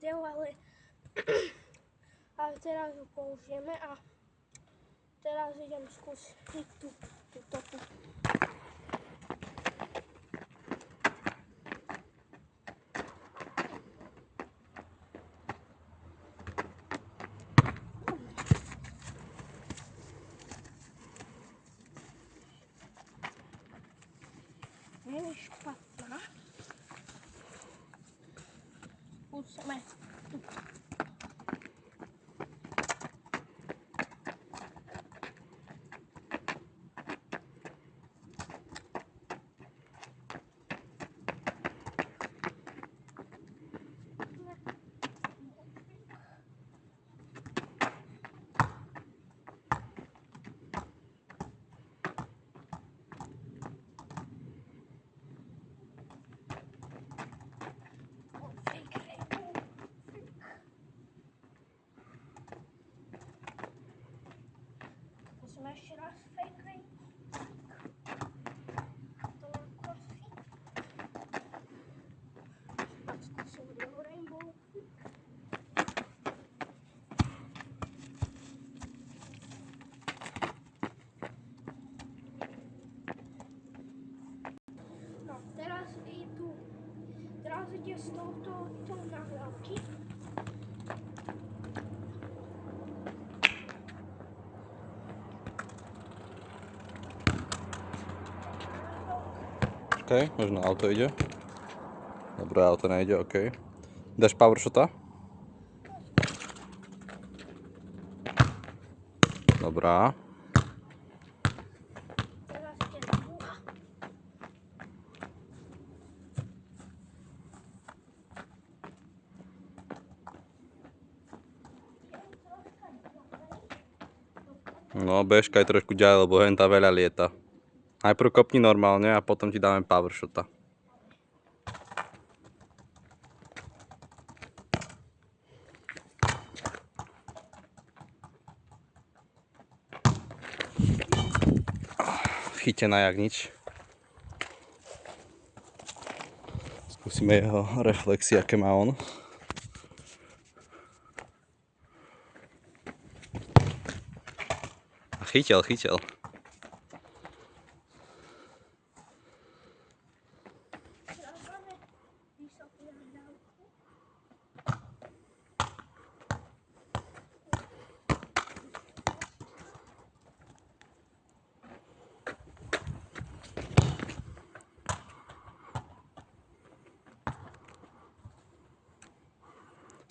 video, ale teraz ju použijeme a teraz idem skúsiť tú topu. Nie je špatná. Skúsime tu. Skúsime ešte raz fake rainbow. To len kosí. A skúsim real rainbow. No, teraz ide s touto nahrávky. OK, možno auto ide. Dobre, auto nejde, OK. Dáš power shota? Dobrá. Teraz ide druhá. No, bežka je trošku ďalej, lebo henta veľa lieta. Najprv kopni normálne a potom ti dáme power shota. Chytená jak nič. Skúsime jeho reflexy, aké má on. Chytil. Teraz máme vysokú nahrávku.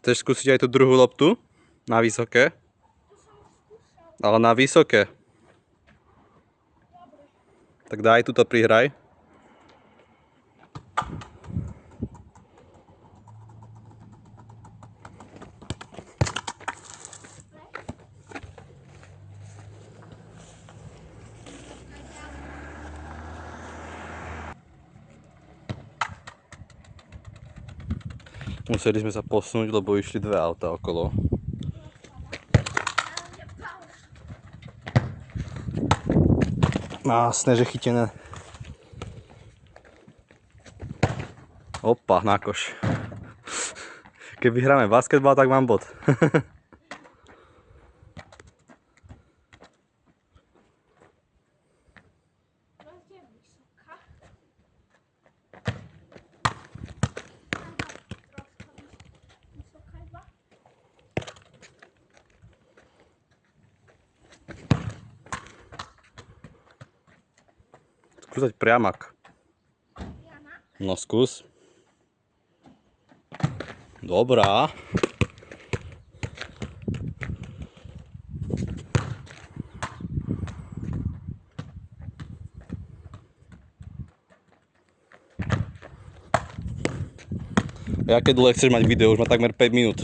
Chceš skúsiť aj tú druhú loptu? Na vysoké? Tu som skúšal. Ale na vysoké. Dobre. Tak daj túto prihraj. Museli sme sa posunúť, lebo išli dve auta okolo. Jasné, že chytené. Opa, na koš. Keby hráme basketbal, tak mám bod. Teraz je vysoká. Vysoká iba. Skúsať priamak. Jana. No skús. Dobrá. Aké dlhé chceš mať video? Už má takmer 5 minút.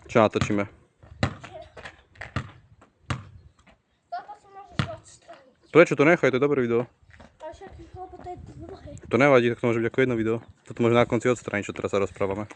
Čo natočíme? Toto si môžeš odstrániť. Prečo to nechaj? To je dobré video. Ale však, lebo to je dlhé. To nevadí, tak to môže byť ako jedno video. Toto môže na konci odstrániť, čo teraz sa rozprávame.